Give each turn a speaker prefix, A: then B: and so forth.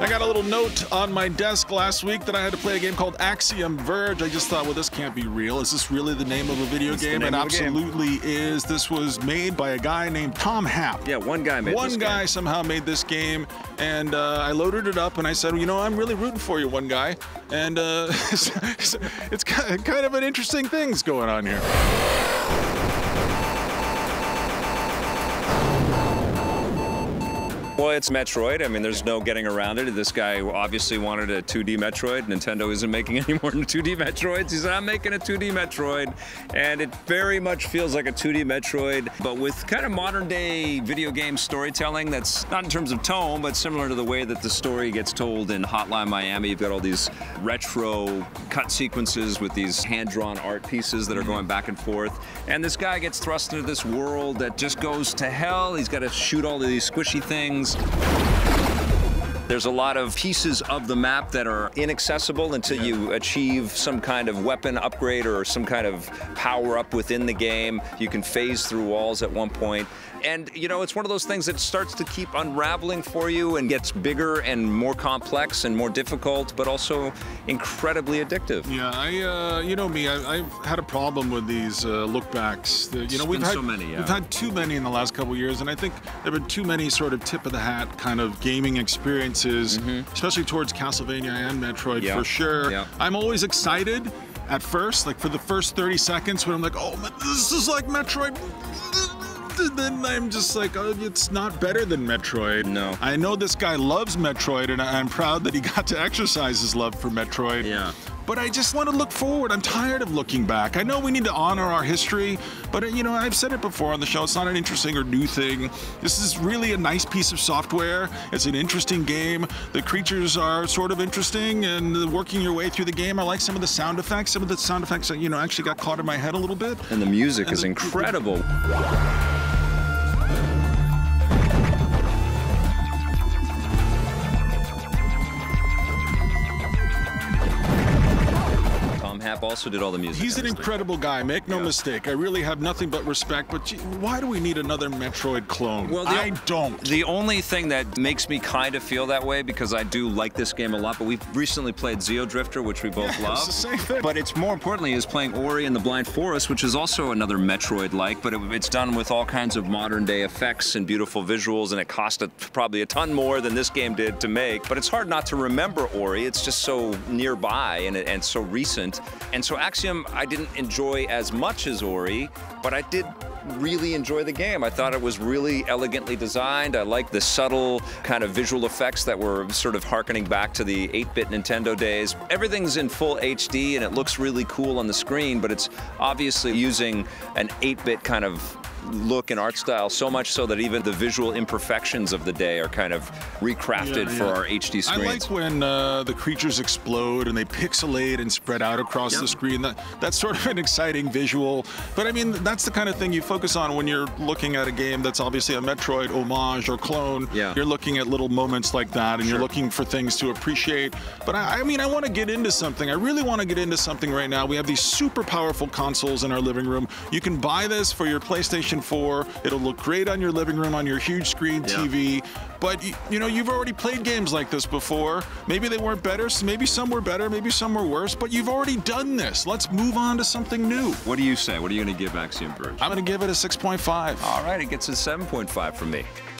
A: I got a little note on my desk last week that I had to play a game called Axiom Verge. I just thought, well, this can't be real. Is this really the name of a video game? It absolutely is. This was made by a guy named Tom Happ.
B: Yeah, one guy made this game.
A: One guy somehow made this game, and I loaded it up, and I said, well, you know, I'm really rooting for you, one guy. And it's kind of an interesting things going on here.
B: Well, it's Metroid. I mean, there's no getting around it. This guy obviously wanted a 2D Metroid. Nintendo isn't making any more than 2D Metroids. He said, I'm making a 2D Metroid. And it very much feels like a 2D Metroid, but with kind of modern day video game storytelling that's not in terms of tone, but similar to the way that the story gets told in Hotline Miami. You've got all these retro cut sequences with these hand-drawn art pieces that are going back and forth. And this guy gets thrust into this world that just goes to hell. He's got to shoot all of these squishy things. There's a lot of pieces of the map that are inaccessible until you achieve some kind of weapon upgrade or some kind of power up within the game. You can phase through walls at one point. And, you know, it's one of those things that starts to keep unraveling for you and gets bigger and more complex and more difficult, but also incredibly addictive.
A: Yeah, you know me, I've had a problem with these look-backs. You know, we've had too many in the last couple of years, and I think there have been too many sort of tip-of-the-hat kind of gaming experiences, especially towards Castlevania and Metroid, for sure. Yeah. I'm always excited at first, like for the first 30 seconds when I'm like, oh, this is like Metroid. And then I'm just like, oh, it's not better than Metroid.
B: No.
A: I know this guy loves Metroid, and I'm proud that he got to exercise his love for Metroid.
B: Yeah.
A: But I just want to look forward. I'm tired of looking back. I know we need to honor our history, but you know, I've said it before on the show, it's not an interesting or new thing. This is really a nice piece of software. It's an interesting game. The creatures are sort of interesting, and working your way through the game, I like some of the sound effects. Some of the sound effects, you know, actually got caught in my head a little bit.
B: And the music is incredible. Happ also did all the music.
A: He's an incredible guy, make no mistake. I really have nothing but respect, but why do we need another Metroid clone?
B: Well,
A: I don't.
B: The only thing that makes me kind of feel that way, because I do like this game a lot, but we've recently played Drifter, which we both love.
A: It's the same thing.
B: But it's more importantly is playing Ori and the Blind Forest, which is also another Metroid-like, but it's done with all kinds of modern-day effects and beautiful visuals, and it cost probably a ton more than this game did to make. But it's hard not to remember Ori. It's just so nearby and so recent. And so Axiom, I didn't enjoy as much as Ori, but I did really enjoy the game. I thought it was really elegantly designed. I liked the subtle kind of visual effects that were sort of harkening back to the 8-bit Nintendo days. Everything's in full HD and it looks really cool on the screen, but it's obviously using an 8-bit kind of look and art style, so much so that even the visual imperfections of the day are kind of recrafted for our HD screens.
A: I like when the creatures explode and they pixelate and spread out across the screen. That's sort of an exciting visual. But I mean, that's the kind of thing you focus on when you're looking at a game that's obviously a Metroid homage or clone. You're looking at little moments like that, and you're looking for things to appreciate. But I mean, I want to get into something. I really want to get into something right now. We have these super powerful consoles in our living room. You can buy this for your PlayStation 4. It'll look great on your living room on your huge screen TV. But you know, you've already played games like this before. Maybe they weren't better, maybe some were better, maybe some were worse, but you've already done this. Let's move on to something new.
B: What do you say? What are you going to give Axiom Verge?
A: I'm going to give it a 6.5.
B: All right, it gets a 7.5 from me.